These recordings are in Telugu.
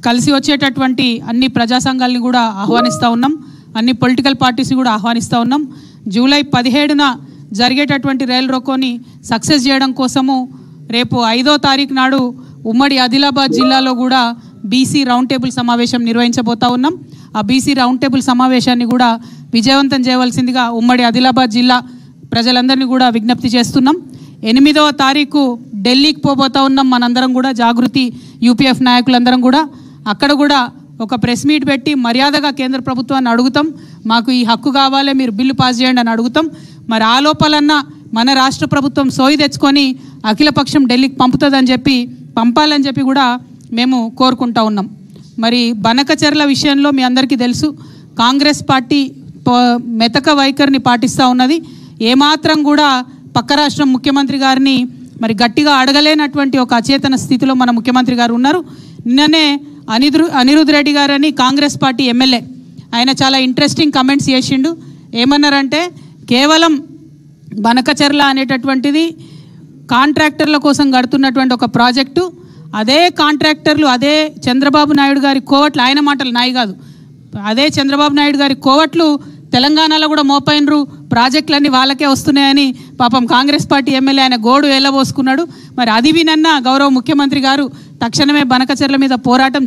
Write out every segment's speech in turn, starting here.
కలిసి వచ్చేటటువంటి అన్ని ప్రజా సంఘాలని కూడా ఆహ్వానిస్తూ ఉన్నాం, అన్ని పొలిటికల్ పార్టీస్ని కూడా ఆహ్వానిస్తూ ఉన్నాం. జూలై 17న జరిగేటటువంటి రైలు రోకోని సక్సెస్ చేయడం కోసము రేపు 5వ తారీఖు నాడు ఉమ్మడి ఆదిలాబాద్ జిల్లాలో కూడా బీసీ రౌండ్ టేబుల్ సమావేశం నిర్వహించబోతా ఉన్నాం. ఆ బీసీ రౌండ్ టేబుల్ సమావేశాన్ని కూడా విజయవంతం చేయవలసిందిగా ఉమ్మడి ఆదిలాబాద్ జిల్లా ప్రజలందరినీ కూడా విజ్ఞప్తి చేస్తున్నాం. 8వ తారీఖు ఢిల్లీకి పోబోతా ఉన్నాం మనందరం కూడా, జాగృతి యూపీఎఫ్ నాయకులందరం కూడా. అక్కడ కూడా ఒక ప్రెస్ మీట్ పెట్టి మర్యాదగా కేంద్ర ప్రభుత్వాన్ని అడుగుతాం, మాకు ఈ హక్కు కావాలి, మీరు బిల్లు పాస్ చేయండి అని అడుగుతాం. మరి ఆ లోపలన్నా మన రాష్ట్ర ప్రభుత్వం సోయి తెచ్చుకొని అఖిలపక్షం ఢిల్లీకి పంపాలని చెప్పి కూడా మేము కోరుకుంటా ఉన్నాం. మరి బనకచెర్ల విషయంలో మీ అందరికీ తెలుసు, కాంగ్రెస్ పార్టీ మెతక వైఖరిని పాటిస్తూ ఉన్నది. ఏమాత్రం కూడా పక్క రాష్ట్రం ముఖ్యమంత్రి గారిని మరి గట్టిగా అడగలేనటువంటి ఒక అచేతన స్థితిలో మన ముఖ్యమంత్రి గారు ఉన్నారు. నిన్ననే అనిరుద్ రెడ్డి గారని కాంగ్రెస్ పార్టీ ఎమ్మెల్యే, ఆయన చాలా ఇంట్రెస్టింగ్ కమెంట్స్ చేసిండు. ఏమన్నారంటే, కేవలం బనకచెర్ల అనేటటువంటిది కాంట్రాక్టర్ల కోసం కడుతున్నటువంటి ఒక ప్రాజెక్టు, అదే కాంట్రాక్టర్లు అదే చంద్రబాబు నాయుడు గారి కోవట్లు, ఆయన మాటలు నాయి కాదు, అదే చంద్రబాబు నాయుడు గారి కోవట్లు తెలంగాణలో కూడా మోపైనరు, ప్రాజెక్టులన్నీ వాళ్ళకే వస్తున్నాయని పాపం కాంగ్రెస్ పార్టీ ఎమ్మెల్యే ఆయన గోడు వెళ్ళబోసుకున్నాడు. మరి అది వినన్నా గౌరవ ముఖ్యమంత్రి గారు తక్షణమే బనకచెర్ల మీద పోరాటం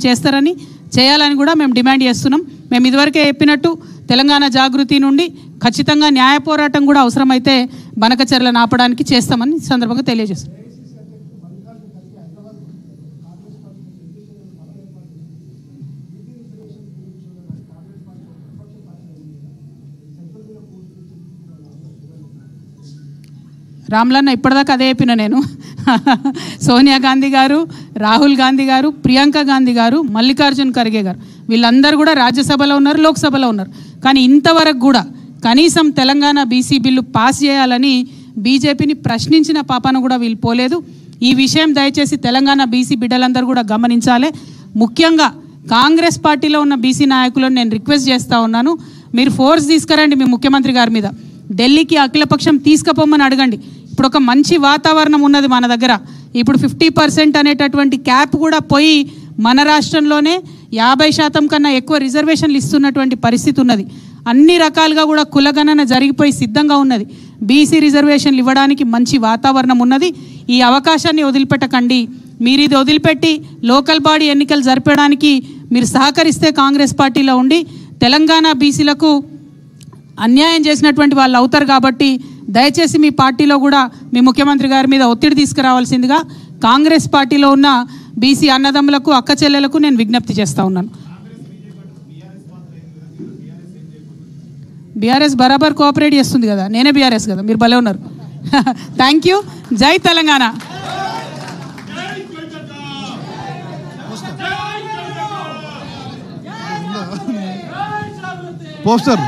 చేయాలని కూడా మేము డిమాండ్ చేస్తున్నాం. మేము ఇదివరకే చెప్పినట్టు తెలంగాణ జాగృతి నుండి ఖచ్చితంగా న్యాయ పోరాటం కూడా అవసరమైతే బనకచెర్లను ఆపడానికి చేస్తామని సందర్భంగా తెలియజేస్తాం. రామ్లన్న ఇప్పటిదాకా అదే చెప్పిన నేను. సోనియా గాంధీ గారు, రాహుల్ గాంధీ గారు, ప్రియాంక గాంధీ గారు, మల్లికార్జున్ ఖర్గే గారు వీళ్ళందరూ కూడా రాజ్యసభలో ఉన్నారు, లోక్సభలో ఉన్నారు. కానీ ఇంతవరకు కూడా కనీసం తెలంగాణ బీసీ బిల్లు పాస్ చేయాలని బీజేపీని ప్రశ్నించిన పాపాన కూడా వీళ్ళు పోలేదు. ఈ విషయం దయచేసి తెలంగాణ బీసీ బిడ్డలందరూ కూడా గమనించాలి. ముఖ్యంగా కాంగ్రెస్ పార్టీలో ఉన్న బీసీ నాయకులను నేను రిక్వెస్ట్ చేస్తూ ఉన్నాను, మీరు ఫోర్స్ తీసుకురండి మీ ముఖ్యమంత్రి గారి మీద, ఢిల్లీకి అఖిలపక్షం తీసుకుపోమని అడగండి. ఇప్పుడు ఒక మంచి వాతావరణం ఉన్నది మన దగ్గర. ఇప్పుడు 50% అనేటటువంటి క్యాప్ కూడా పోయి మన రాష్ట్రంలోనే 50% కన్నా ఎక్కువ రిజర్వేషన్లు ఇస్తున్నటువంటి పరిస్థితి ఉన్నది. అన్ని రకాలుగా కూడా కులగణన జరిగిపోయి సిద్ధంగా ఉన్నది. బీసీ రిజర్వేషన్లు ఇవ్వడానికి మంచి వాతావరణం ఉన్నది. ఈ అవకాశాన్ని వదిలిపెట్టకండి. మీరు ఇది వదిలిపెట్టి లోకల్ బాడీ ఎన్నికలు జరపడానికి మీరు సహకరిస్తే కాంగ్రెస్ పార్టీలో ఉండి తెలంగాణ బీసీలకు అన్యాయం చేసినటువంటి వాళ్ళు అవుతారు. కాబట్టి దయచేసి మీ పార్టీలో కూడా మీ ముఖ్యమంత్రి గారి మీద ఒత్తిడి తీసుకురావాల్సిందిగా కాంగ్రెస్ పార్టీలో ఉన్న బీసీ అన్నదమ్ములకు, అక్క చెల్లెలకు నేను విజ్ఞప్తి చేస్తూ ఉన్నాను. బీఆర్ఎస్ బరాబర్ కోఆపరేట్ చేస్తుంది కదా, నేనే బీఆర్ఎస్ కదా, మీరు భలే ఉన్నారు. Thank you. జై తెలంగాణ. పోస్టర్